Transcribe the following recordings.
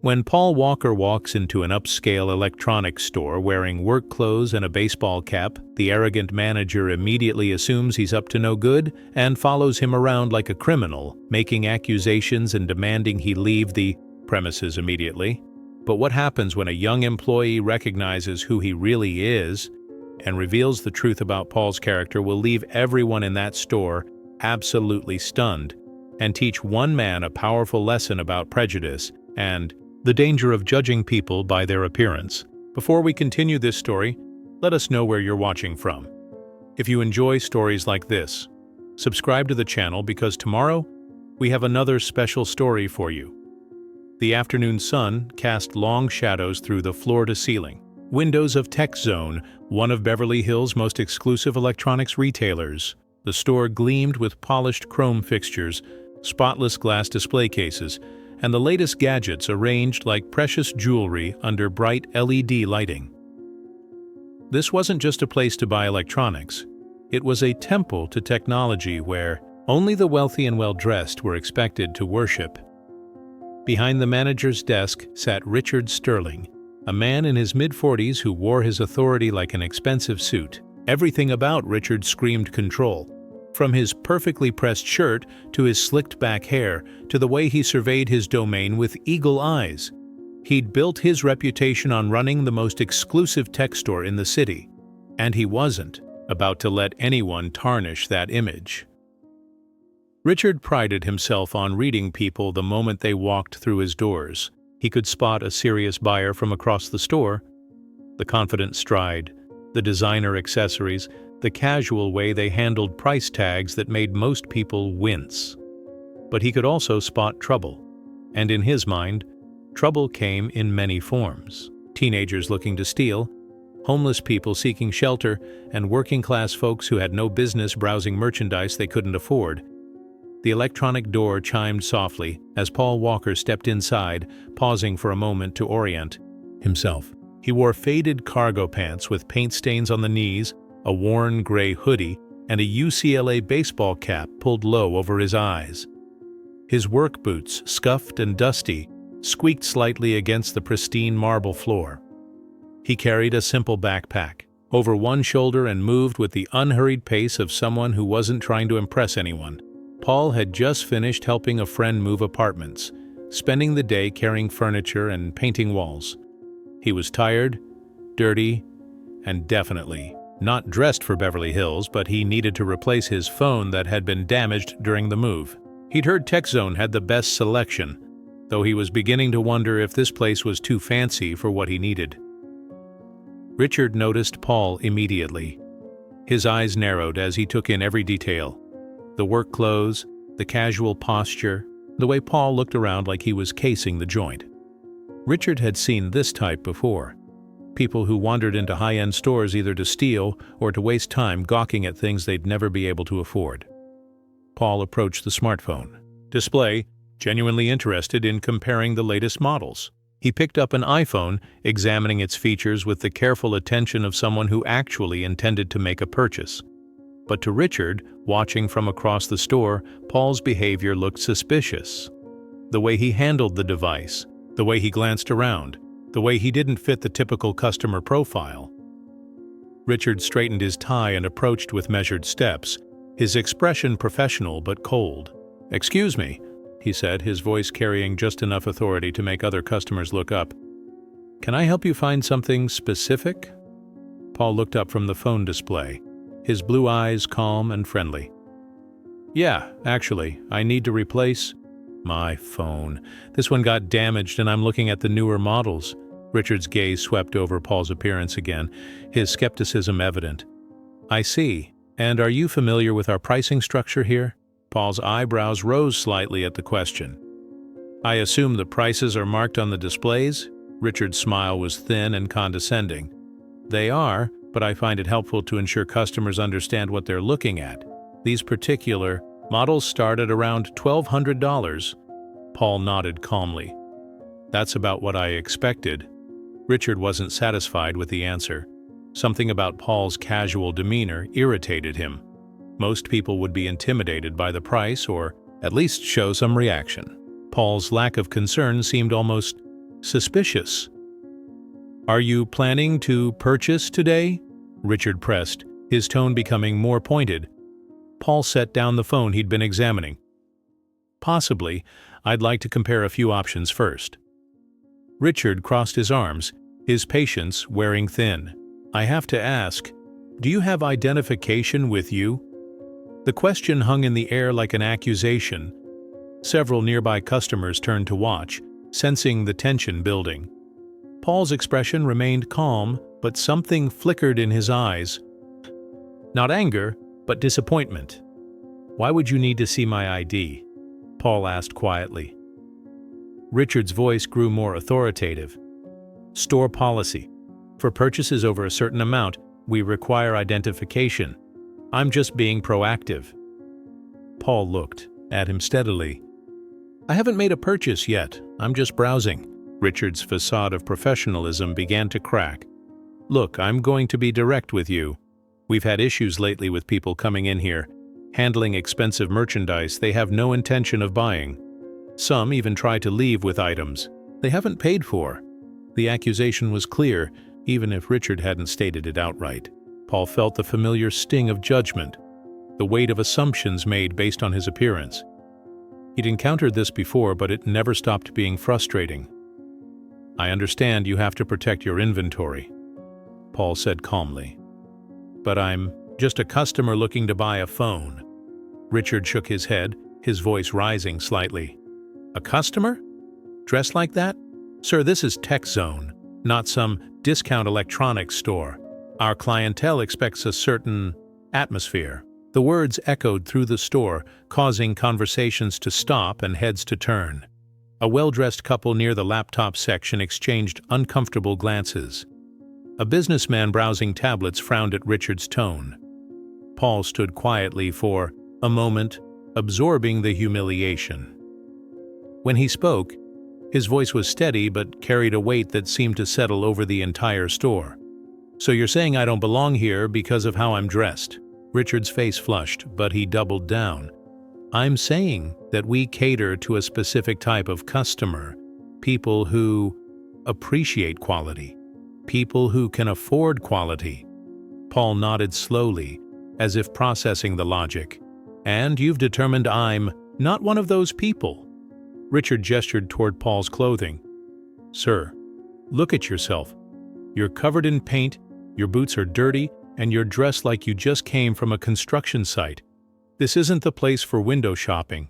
When Paul Walker walks into an upscale electronics store wearing work clothes and a baseball cap, the arrogant manager immediately assumes he's up to no good and follows him around like a criminal, making accusations and demanding he leave the premises immediately. But what happens when a young employee recognizes who he really is and reveals the truth about Paul's character will leave everyone in that store absolutely stunned and teach one man a powerful lesson about prejudice and the danger of judging people by their appearance. Before we continue this story, let us know where you're watching from. If you enjoy stories like this, subscribe to the channel because tomorrow we have another special story for you. The afternoon sun cast long shadows through the floor-to-ceiling windows of Tech Zone, one of Beverly Hills' most exclusive electronics retailers. The store gleamed with polished chrome fixtures, spotless glass display cases, and the latest gadgets arranged like precious jewelry under bright LED lighting. This wasn't just a place to buy electronics. It was a temple to technology where only the wealthy and well-dressed were expected to worship. Behind the manager's desk sat Richard Sterling, a man in his mid-40s who wore his authority like an expensive suit. Everything about Richard screamed control. From his perfectly pressed shirt to his slicked-back hair to the way he surveyed his domain with eagle eyes. He'd built his reputation on running the most exclusive tech store in the city, and he wasn't about to let anyone tarnish that image. Richard prided himself on reading people the moment they walked through his doors. He could spot a serious buyer from across the store, the confident stride, the designer accessories, the casual way they handled price tags that made most people wince. But he could also spot trouble, and in his mind, trouble came in many forms. Teenagers looking to steal, homeless people seeking shelter, and working-class folks who had no business browsing merchandise they couldn't afford. The electronic door chimed softly as Paul Walker stepped inside, pausing for a moment to orient himself. He wore faded cargo pants with paint stains on the knees, a worn gray hoodie, and a UCLA baseball cap pulled low over his eyes. His work boots, scuffed and dusty, squeaked slightly against the pristine marble floor. He carried a simple backpack over one shoulder and moved with the unhurried pace of someone who wasn't trying to impress anyone. Paul had just finished helping a friend move apartments, spending the day carrying furniture and painting walls. He was tired, dirty, and definitely not dressed for Beverly Hills, but he needed to replace his phone that had been damaged during the move. He'd heard TechZone had the best selection, though he was beginning to wonder if this place was too fancy for what he needed. Richard noticed Paul immediately. His eyes narrowed as he took in every detail. The work clothes, the casual posture, the way Paul looked around like he was casing the joint. Richard had seen this type before. People who wandered into high-end stores either to steal or to waste time gawking at things they'd never be able to afford. Paul approached the smartphone display, genuinely interested in comparing the latest models. He picked up an iPhone, examining its features with the careful attention of someone who actually intended to make a purchase. But to Richard, watching from across the store, Paul's behavior looked suspicious. The way he handled the device, the way he glanced around, the way he didn't fit the typical customer profile. Richard straightened his tie and approached with measured steps, his expression professional but cold. "Excuse me," he said, his voice carrying just enough authority to make other customers look up. "Can I help you find something specific?" Paul looked up from the phone display, his blue eyes calm and friendly. "Yeah, actually, I need to replace my phone. This one got damaged and I'm looking at the newer models." Richard's gaze swept over Paul's appearance again, his skepticism evident. "I see. And are you familiar with our pricing structure here?" Paul's eyebrows rose slightly at the question. "I assume the prices are marked on the displays?" Richard's smile was thin and condescending. "They are, but I find it helpful to ensure customers understand what they're looking at. These particular models start at around $1,200. Paul nodded calmly. "That's about what I expected." Richard wasn't satisfied with the answer. Something about Paul's casual demeanor irritated him. Most people would be intimidated by the price or at least show some reaction. Paul's lack of concern seemed almost suspicious. "Are you planning to purchase today?" Richard pressed, his tone becoming more pointed. Paul set down the phone he'd been examining. "Possibly. I'd like to compare a few options first." Richard crossed his arms, his patience wearing thin. "I have to ask, do you have identification with you?" The question hung in the air like an accusation. Several nearby customers turned to watch, sensing the tension building. Paul's expression remained calm, but something flickered in his eyes. Not anger, but disappointment. "Why would you need to see my ID?" Paul asked quietly. Richard's voice grew more authoritative. "Store policy. For purchases over a certain amount, we require identification. I'm just being proactive." Paul looked at him steadily. "I haven't made a purchase yet. I'm just browsing." Richard's facade of professionalism began to crack. "Look, I'm going to be direct with you. We've had issues lately with people coming in here, handling expensive merchandise they have no intention of buying. Some even try to leave with items they haven't paid for." The accusation was clear, even if Richard hadn't stated it outright. Paul felt the familiar sting of judgment, the weight of assumptions made based on his appearance. He'd encountered this before, but it never stopped being frustrating. "I understand you have to protect your inventory," Paul said calmly. "But I'm just a customer looking to buy a phone." Richard shook his head, his voice rising slightly. "A customer? Dressed like that? Sir, this is Tech Zone, not some discount electronics store. Our clientele expects a certain atmosphere." The words echoed through the store, causing conversations to stop and heads to turn. A well-dressed couple near the laptop section exchanged uncomfortable glances. A businessman browsing tablets frowned at Richard's tone. Paul stood quietly for a moment, absorbing the humiliation. When he spoke, his voice was steady but carried a weight that seemed to settle over the entire store. "So you're saying I don't belong here because of how I'm dressed?" Richard's face flushed, but he doubled down. "I'm saying that we cater to a specific type of customer, people who appreciate quality, people who can afford quality." Paul nodded slowly, as if processing the logic. "And you've determined I'm not one of those people." Richard gestured toward Paul's clothing. "Sir, look at yourself. You're covered in paint, your boots are dirty, and you're dressed like you just came from a construction site. This isn't the place for window shopping."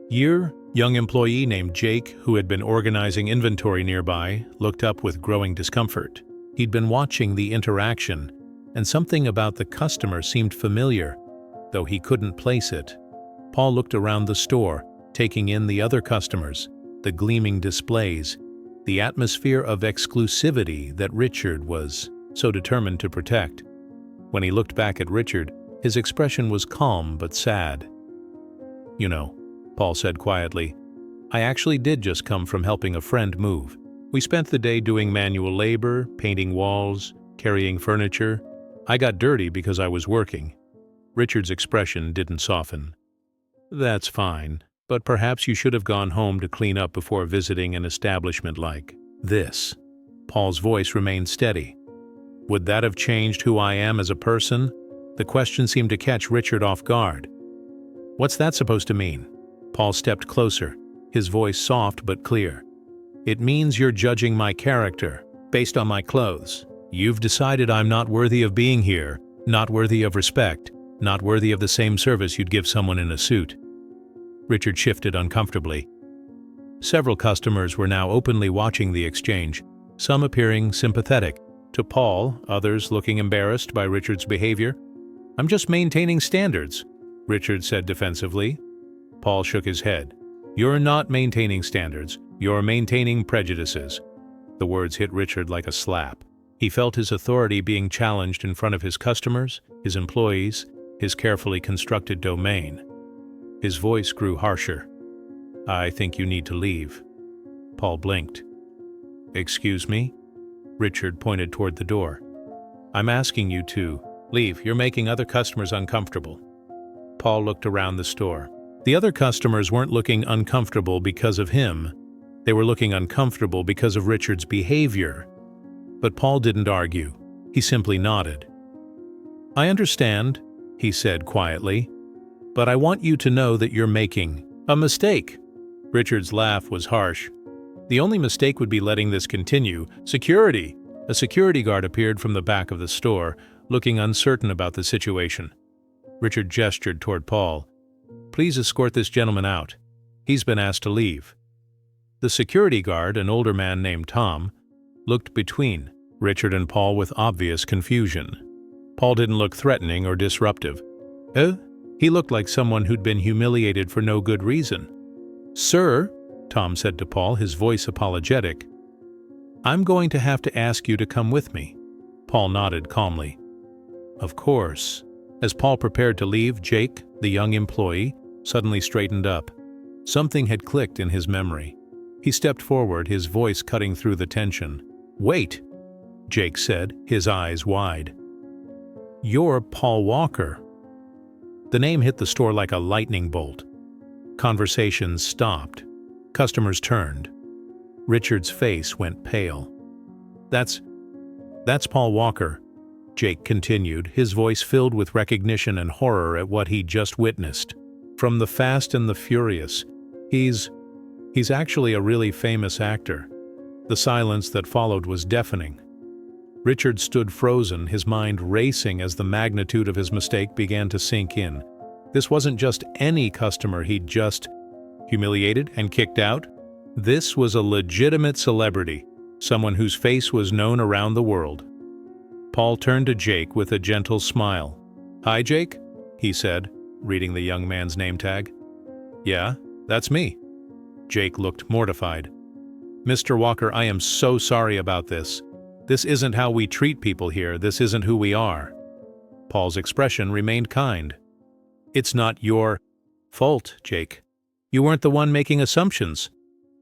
Young employee named Jake, who had been organizing inventory nearby, looked up with growing discomfort. He'd been watching the interaction, and something about the customer seemed familiar, though he couldn't place it. Paul looked around the store, taking in the other customers, the gleaming displays, the atmosphere of exclusivity that Richard was so determined to protect. When he looked back at Richard, his expression was calm but sad. "You know," Paul said quietly, "I actually did just come from helping a friend move. We spent the day doing manual labor, painting walls, carrying furniture. I got dirty because I was working." Richard's expression didn't soften. "That's fine, but perhaps you should have gone home to clean up before visiting an establishment like this." Paul's voice remained steady. "Would that have changed who I am as a person?" The question seemed to catch Richard off guard. "What's that supposed to mean?" Paul stepped closer, his voice soft but clear. "It means you're judging my character based on my clothes. You've decided I'm not worthy of being here, not worthy of respect, not worthy of the same service you'd give someone in a suit." Richard shifted uncomfortably. Several customers were now openly watching the exchange, some appearing sympathetic. To Paul, others looking embarrassed by Richard's behavior. "I'm just maintaining standards," Richard said defensively. Paul shook his head. "You're not maintaining standards, you're maintaining prejudices." The words hit Richard like a slap. He felt his authority being challenged in front of his customers, his employees, his carefully constructed domain. His voice grew harsher. "I think you need to leave." Paul blinked. "Excuse me?" Richard pointed toward the door. "I'm asking you to leave. You're making other customers uncomfortable." Paul looked around the store. The other customers weren't looking uncomfortable because of him. They were looking uncomfortable because of Richard's behavior. But Paul didn't argue. He simply nodded. "I understand," he said quietly, "but I want you to know that you're making a mistake." Richard's laugh was harsh. "The only mistake would be letting this continue. Security!" A security guard appeared from the back of the store, looking uncertain about the situation. Richard gestured toward Paul. "Please escort this gentleman out. He's been asked to leave." The security guard, an older man named Tom, looked between Richard and Paul with obvious confusion. Paul didn't look threatening or disruptive. He looked like someone who'd been humiliated for no good reason. "Sir," Tom said to Paul, his voice apologetic, "I'm going to have to ask you to come with me." Paul nodded calmly. "Of course." As Paul prepared to leave, Jake, the young employee, suddenly straightened up. Something had clicked in his memory. He stepped forward, his voice cutting through the tension. "Wait," Jake said, his eyes wide. "You're Paul Walker." The name hit the store like a lightning bolt. Conversations stopped. Customers turned. Richard's face went pale. That's Paul Walker," Jake continued, his voice filled with recognition and horror at what he'd just witnessed. "From The Fast and the Furious. He's actually a really famous actor." The silence that followed was deafening. Richard stood frozen, his mind racing as the magnitude of his mistake began to sink in. This wasn't just any customer he'd just humiliated and kicked out. This was a legitimate celebrity, someone whose face was known around the world. Paul turned to Jake with a gentle smile. "Hi, Jake," he said, reading the young man's name tag. "Yeah, that's me." Jake looked mortified. "Mr. Walker, I am so sorry about this. This isn't how we treat people here. This isn't who we are." Paul's expression remained kind. "It's not your fault, Jake. You weren't the one making assumptions."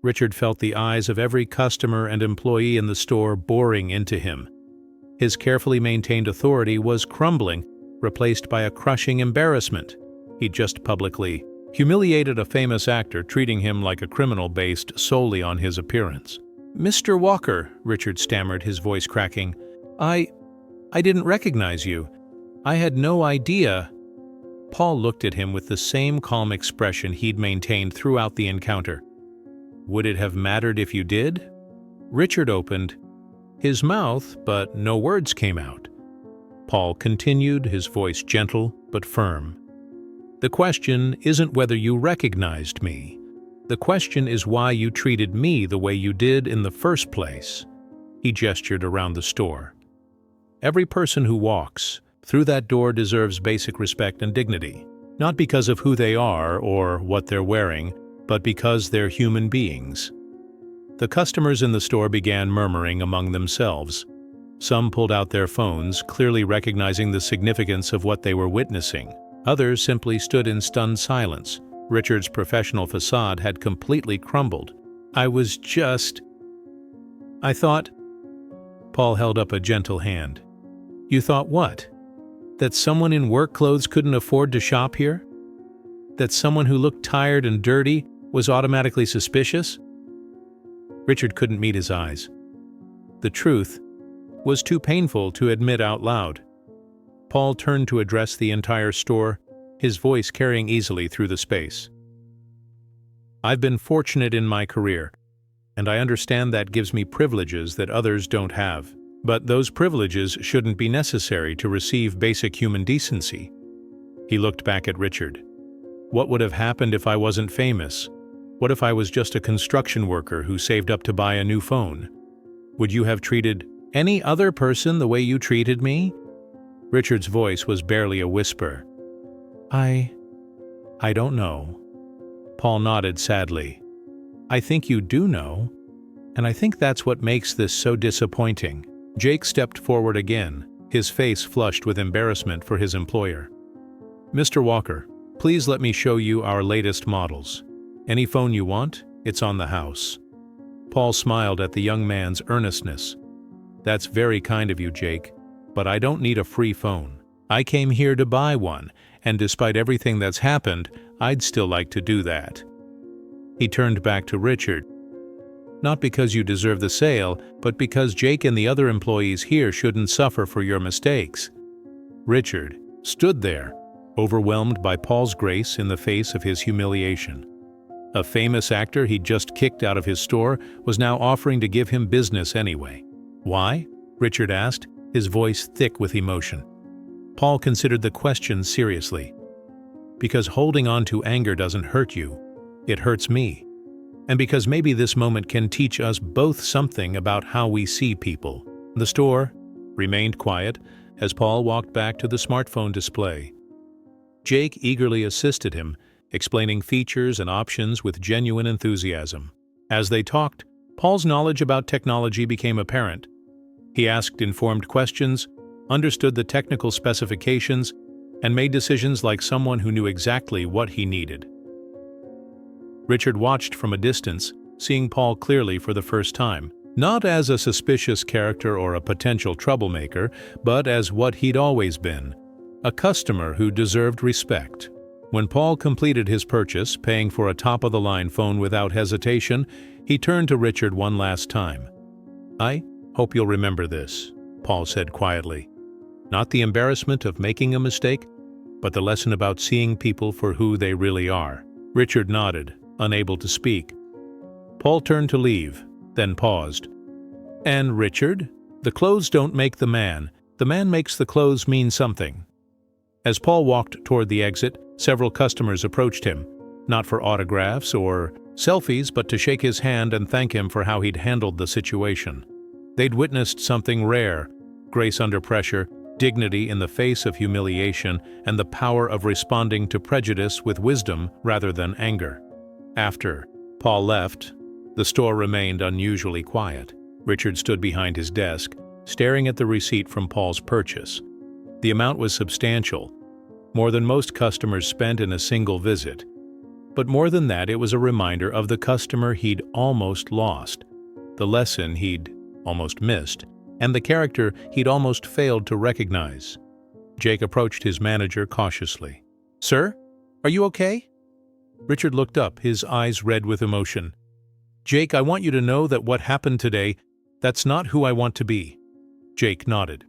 Richard felt the eyes of every customer and employee in the store boring into him. His carefully maintained authority was crumbling, replaced by a crushing embarrassment. He'd just publicly humiliated a famous actor, treating him like a criminal based solely on his appearance. "Mr. Walker," Richard stammered, his voice cracking, I didn't recognize you. I had no idea." Paul looked at him with the same calm expression he'd maintained throughout the encounter. "Would it have mattered if you did?" Richard opened his mouth, but no words came out. Paul continued, his voice gentle but firm. "The question isn't whether you recognized me. The question is why you treated me the way you did in the first place." He gestured around the store. "Every person who walks through that door deserves basic respect and dignity, not because of who they are or what they're wearing, but because they're human beings." The customers in the store began murmuring among themselves. Some pulled out their phones, clearly recognizing the significance of what they were witnessing. Others simply stood in stunned silence. Richard's professional facade had completely crumbled. I thought," Paul held up a gentle hand. "You thought what? That someone in work clothes couldn't afford to shop here? That someone who looked tired and dirty was automatically suspicious?" Richard couldn't meet his eyes. The truth was too painful to admit out loud. Paul turned to address the entire store, his voice carrying easily through the space. "I've been fortunate in my career, and I understand that gives me privileges that others don't have. But those privileges shouldn't be necessary to receive basic human decency." He looked back at Richard. "What would have happened if I wasn't famous? What if I was just a construction worker who saved up to buy a new phone? Would you have treated any other person the way you treated me?" Richard's voice was barely a whisper. I don't know." Paul nodded sadly. "I think you do know, and I think that's what makes this so disappointing." Jake stepped forward again, his face flushed with embarrassment for his employer. "Mr. Walker, please let me show you our latest models. Any phone you want, it's on the house." Paul smiled at the young man's earnestness. "That's very kind of you, Jake, but I don't need a free phone. I came here to buy one, and despite everything that's happened, I'd still like to do that." He turned back to Richard. "Not because you deserve the sale, but because Jake and the other employees here shouldn't suffer for your mistakes." Richard stood there, overwhelmed by Paul's grace in the face of his humiliation. A famous actor he'd just kicked out of his store was now offering to give him business anyway. "Why?" Richard asked, his voice thick with emotion. Paul considered the question seriously. "Because holding on to anger doesn't hurt you, it hurts me. And because maybe this moment can teach us both something about how we see people." The store remained quiet as Paul walked back to the smartphone display. Jake eagerly assisted him, explaining features and options with genuine enthusiasm. As they talked, Paul's knowledge about technology became apparent. He asked informed questions, understood the technical specifications, and made decisions like someone who knew exactly what he needed. Richard watched from a distance, seeing Paul clearly for the first time, not as a suspicious character or a potential troublemaker, but as what he'd always been, a customer who deserved respect. When Paul completed his purchase, paying for a top-of-the-line phone without hesitation, he turned to Richard one last time. "I hope you'll remember this," Paul said quietly. "Not the embarrassment of making a mistake, but the lesson about seeing people for who they really are." Richard nodded, unable to speak. Paul turned to leave, then paused. "And Richard, the clothes don't make the man makes the clothes mean something." As Paul walked toward the exit, several customers approached him, not for autographs or selfies, but to shake his hand and thank him for how he'd handled the situation. They'd witnessed something rare: grace under pressure, dignity in the face of humiliation, and the power of responding to prejudice with wisdom rather than anger. After Paul left, the store remained unusually quiet. Richard stood behind his desk, staring at the receipt from Paul's purchase. The amount was substantial, more than most customers spent in a single visit. But more than that, it was a reminder of the customer he'd almost lost, the lesson he'd almost missed, and the character he'd almost failed to recognize. Jake approached his manager cautiously. "Sir, are you okay?" Richard looked up, his eyes red with emotion. "Jake, I want you to know that what happened today, that's not who I want to be." Jake nodded.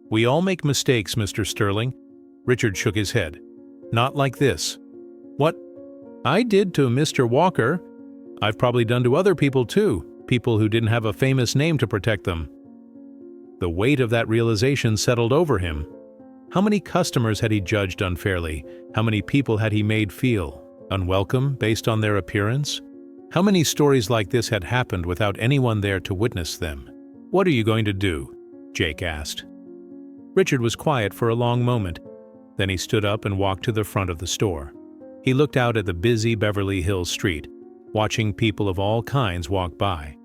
"We all make mistakes, Mr. Sterling." Richard shook his head. "Not like this." "What I did to Mr. Walker, I've probably done to other people too, people who didn't have a famous name to protect them." The weight of that realization settled over him. How many customers had he judged unfairly? How many people had he made feel unwelcome based on their appearance? How many stories like this had happened without anyone there to witness them? "What are you going to do?" Jake asked. Richard was quiet for a long moment. Then he stood up and walked to the front of the store. He looked out at the busy Beverly Hills street, watching people of all kinds walk by.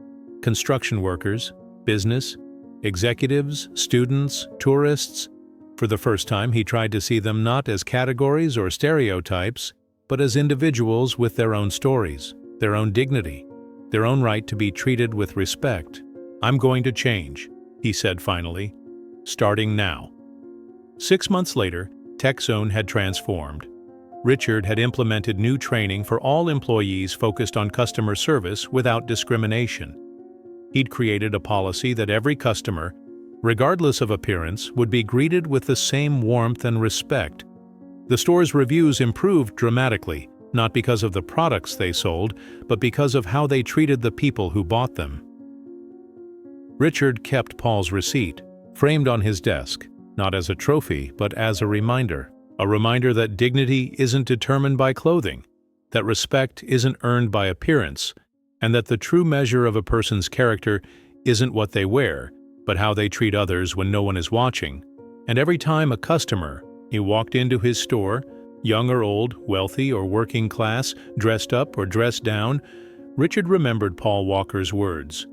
Construction workers, business, executives, students, tourists. For the first time, he tried to see them not as categories or stereotypes, but as individuals with their own stories, their own dignity, their own right to be treated with respect. "I'm going to change," he said finally, "starting now." 6 months later, TechZone had transformed. Richard had implemented new training for all employees focused on customer service without discrimination. He'd created a policy that every customer, regardless of appearance, would be greeted with the same warmth and respect. The store's reviews improved dramatically, not because of the products they sold, but because of how they treated the people who bought them. Richard kept Paul's receipt, framed on his desk, not as a trophy, but as a reminder that dignity isn't determined by clothing, that respect isn't earned by appearance, and that the true measure of a person's character isn't what they wear, but how they treat others when no one is watching. And every time a customer, he walked into his store, young or old, wealthy or working class, dressed up or dressed down, Richard remembered Paul Walker's words.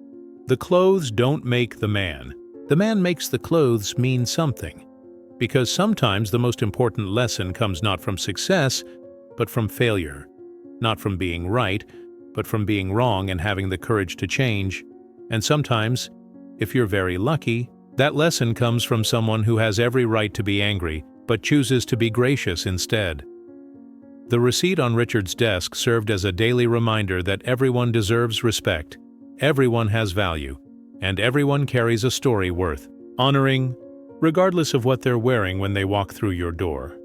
"The clothes don't make the man makes the clothes mean something." Because sometimes the most important lesson comes not from success, but from failure. Not from being right, but from being wrong and having the courage to change. And sometimes, if you're very lucky, that lesson comes from someone who has every right to be angry, but chooses to be gracious instead. The receipt on Richard's desk served as a daily reminder that everyone deserves respect, everyone has value, and everyone carries a story worth honoring, regardless of what they're wearing when they walk through your door.